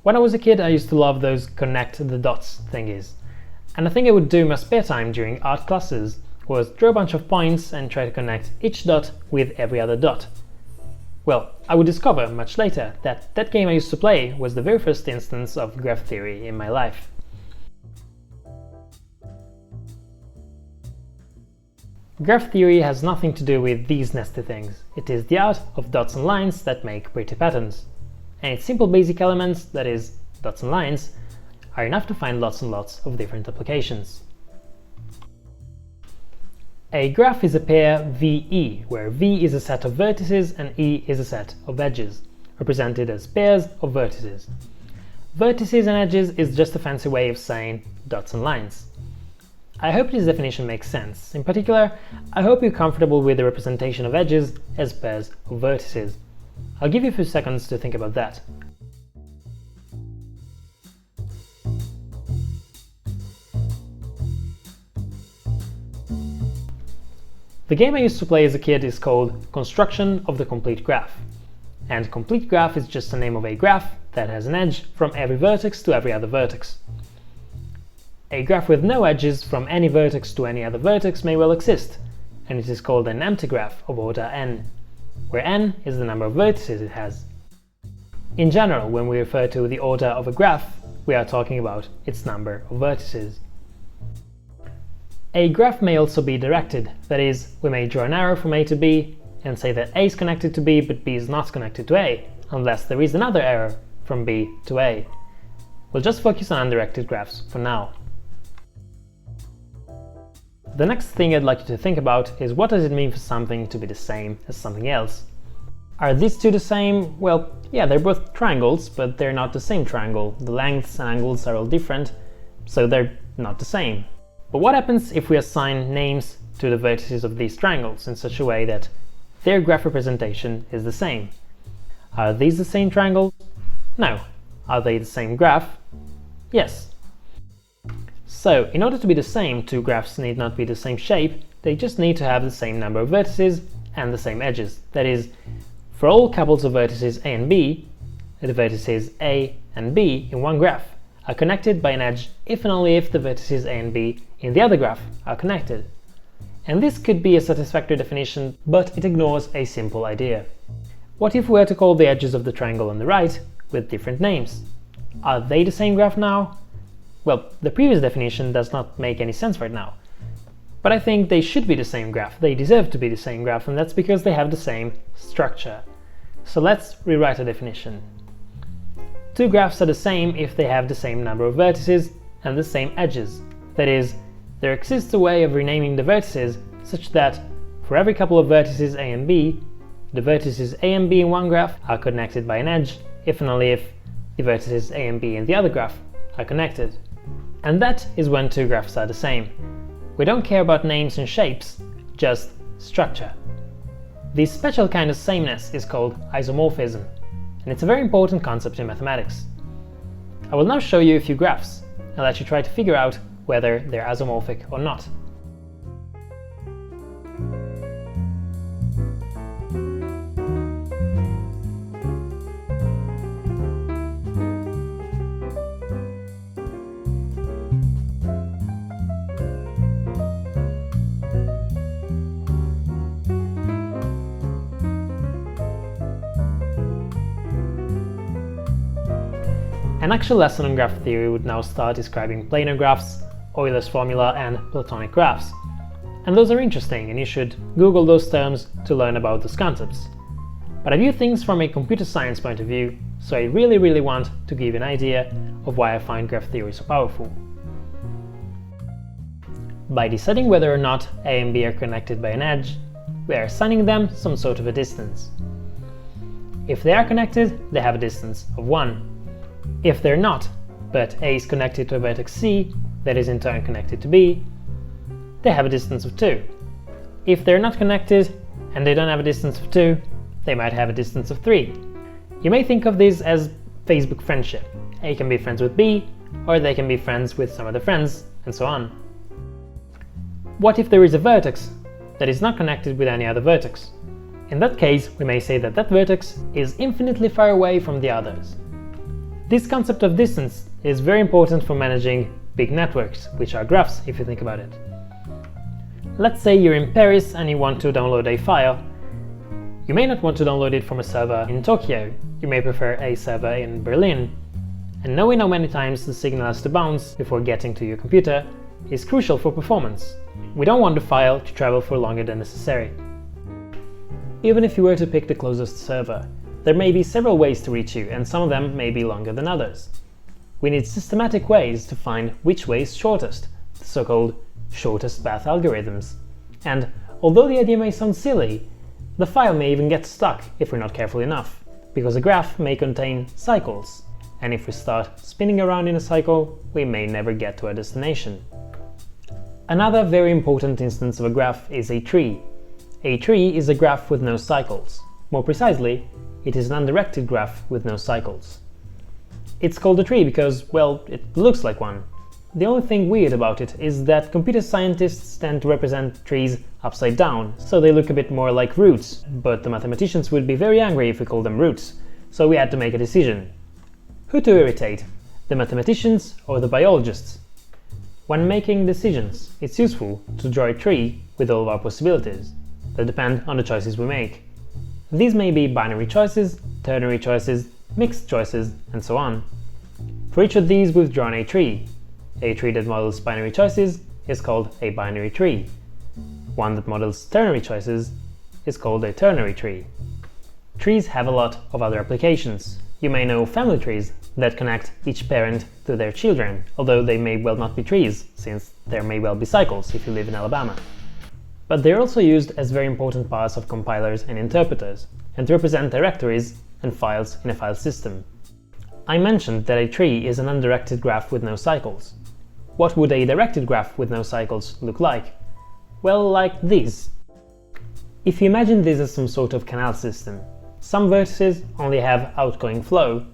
When I was a kid, I used to love those connect the dots thingies. And the thing I would do in my spare time during art classes was draw a bunch of points and try to connect each dot with every other dot. Well, I would discover much later that that game I used to play was the very first instance of graph theory in my life. Graph theory has nothing to do with these nested things. It is the art of dots and lines that make pretty patterns. And its simple basic elements, that is, dots and lines, are enough to find lots and lots of different applications. A graph is a pair VE, where V is a set of vertices and E is a set of edges, represented as pairs of vertices. Vertices and edges is just a fancy way of saying dots and lines. I hope this definition makes sense. In particular, I hope you're comfortable with the representation of edges as pairs of vertices. I'll give you a few seconds to think about that. The game I used to play as a kid is called Construction of the Complete Graph. And complete graph is just the name of a graph that has an edge from every vertex to every other vertex. A graph with no edges from any vertex to any other vertex may well exist, and it is called an empty graph of order n, where n is the number of vertices it has. In general, when we refer to the order of a graph, we are talking about its number of vertices. A graph may also be directed, that is, we may draw an arrow from A to B and say that A is connected to B but B is not connected to A, unless there is another arrow from B to A. We'll just focus on undirected graphs for now. The next thing I'd like you to think about is what does it mean for something to be the same as something else? Are these two the same? Well, yeah, they're both triangles, but they're not the same triangle. The lengths and angles are all different, so they're not the same. But what happens if we assign names to the vertices of these triangles in such a way that their graph representation is the same? Are these the same triangles? No. Are they the same graph? Yes. So, in order to be the same, two graphs need not be the same shape, they just need to have the same number of vertices and the same edges. That is, for all couples of vertices A and B, the vertices A and B in one graph are connected by an edge if and only if the vertices A and B in the other graph are connected. And this could be a satisfactory definition, but it ignores a simple idea. What if we were to call the edges of the triangle on the right with different names? Are they the same graph now? Well, the previous definition does not make any sense right now. But I think they should be the same graph, they deserve to be the same graph, and that's because they have the same structure. So let's rewrite the definition. Two graphs are the same if they have the same number of vertices and the same edges. That is, there exists a way of renaming the vertices such that for every couple of vertices A and B, the vertices A and B in one graph are connected by an edge if and only if the vertices A and B in the other graph are connected. And that is when two graphs are the same. We don't care about names and shapes, just structure. This special kind of sameness is called isomorphism, and it's a very important concept in mathematics. I will now show you a few graphs and let you try to figure out whether they're isomorphic or not. An actual lesson on graph theory would now start describing planar graphs, Euler's formula, and Platonic graphs. And those are interesting, and you should Google those terms to learn about those concepts. But I view things from a computer science point of view, so I really want to give you an idea of why I find graph theory so powerful. By deciding whether or not A and B are connected by an edge, we are assigning them some sort of a distance. If they are connected, they have a distance of 1. If they're not, but A is connected to a vertex C, that is in turn connected to B, they have a distance of 2. If they're not connected, and they don't have a distance of 2, they might have a distance of 3. You may think of this as Facebook friendship. A can be friends with B, or they can be friends with some other friends, and so on. What if there is a vertex that is not connected with any other vertex? In that case, we may say that that vertex is infinitely far away from the others. This concept of distance is very important for managing big networks, which are graphs if you think about it. Let's say you're in Paris and you want to download a file. You may not want to download it from a server in Tokyo, you may prefer a server in Berlin. And knowing how many times the signal has to bounce before getting to your computer is crucial for performance. We don't want the file to travel for longer than necessary. Even if you were to pick the closest server, there may be several ways to reach you, and some of them may be longer than others. We need systematic ways to find which way is shortest, the so-called shortest path algorithms. And although the idea may sound silly, the file may even get stuck if we're not careful enough, because a graph may contain cycles, and if we start spinning around in a cycle, we may never get to our destination. Another very important instance of a graph is a tree. A tree is a graph with no cycles. More precisely, it is an undirected graph with no cycles. It's called a tree because, well, it looks like one. The only thing weird about it is that computer scientists tend to represent trees upside down, so they look a bit more like roots, but the mathematicians would be very angry if we called them roots, so we had to make a decision. Who to irritate, the mathematicians or the biologists? When making decisions, it's useful to draw a tree with all of our possibilities that depend on the choices we make. These may be binary choices, ternary choices, mixed choices, and so on. For each of these we've drawn a tree. A tree that models binary choices is called a binary tree. One that models ternary choices is called a ternary tree. Trees have a lot of other applications. You may know family trees that connect each parent to their children, although they may well not be trees, since there may well be cycles if you live in Alabama. But they're also used as very important parts of compilers and interpreters, and to represent directories and files in a file system. I mentioned that a tree is an undirected graph with no cycles. What would a directed graph with no cycles look like? Well, like this. If you imagine this as some sort of canal system, some vertices only have outgoing flow,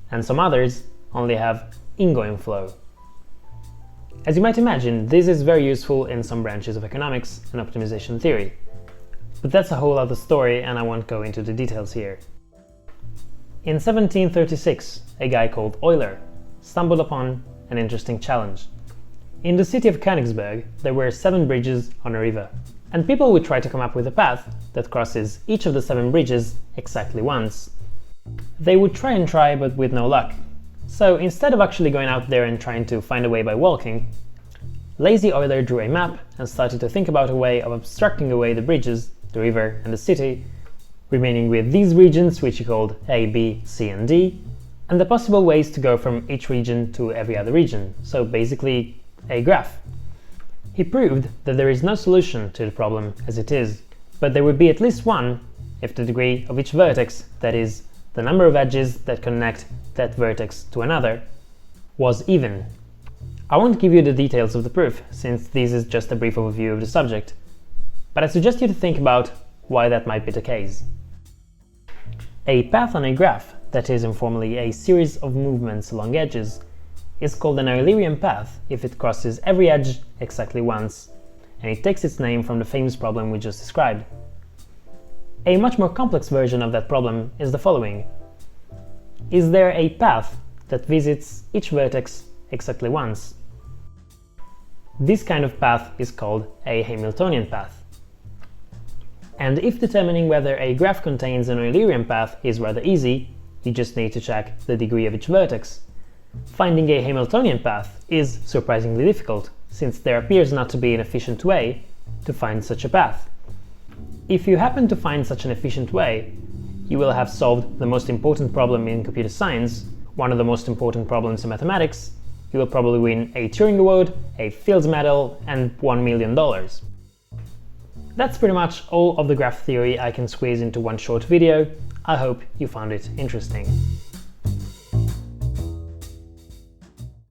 and some others only have ingoing flow. As you might imagine, this is very useful in some branches of economics and optimization theory. But that's a whole other story and I won't go into the details here. In 1736, a guy called Euler stumbled upon an interesting challenge. In the city of Königsberg, there were 7 bridges on a river, and people would try to come up with a path that crosses each of the 7 bridges exactly once. They would try, but with no luck. So instead of actually going out there and trying to find a way by walking, lazy Euler drew a map and started to think about a way of abstracting away the bridges, the river and the city, remaining with these regions which he called A, B, C and D, and the possible ways to go from each region to every other region, so basically a graph. He proved that there is no solution to the problem as it is, but there would be at least one if the degree of each vertex, that is, the number of edges that connect that vertex to another, was even. I won't give you the details of the proof, since this is just a brief overview of the subject, but I suggest you to think about why that might be the case. A path on a graph, that is informally a series of movements along edges, is called an Eulerian path if it crosses every edge exactly once, and it takes its name from the famous problem we just described. A much more complex version of that problem is the following. Is there a path that visits each vertex exactly once? This kind of path is called a Hamiltonian path. And if determining whether a graph contains an Eulerian path is rather easy, you just need to check the degree of each vertex. Finding a Hamiltonian path is surprisingly difficult, since there appears not to be an efficient way to find such a path. If you happen to find such an efficient way, you will have solved the most important problem in computer science, one of the most important problems in mathematics. You will probably win a Turing Award, a Fields Medal, and $1 million. That's pretty much all of the graph theory I can squeeze into one short video. I hope you found it interesting.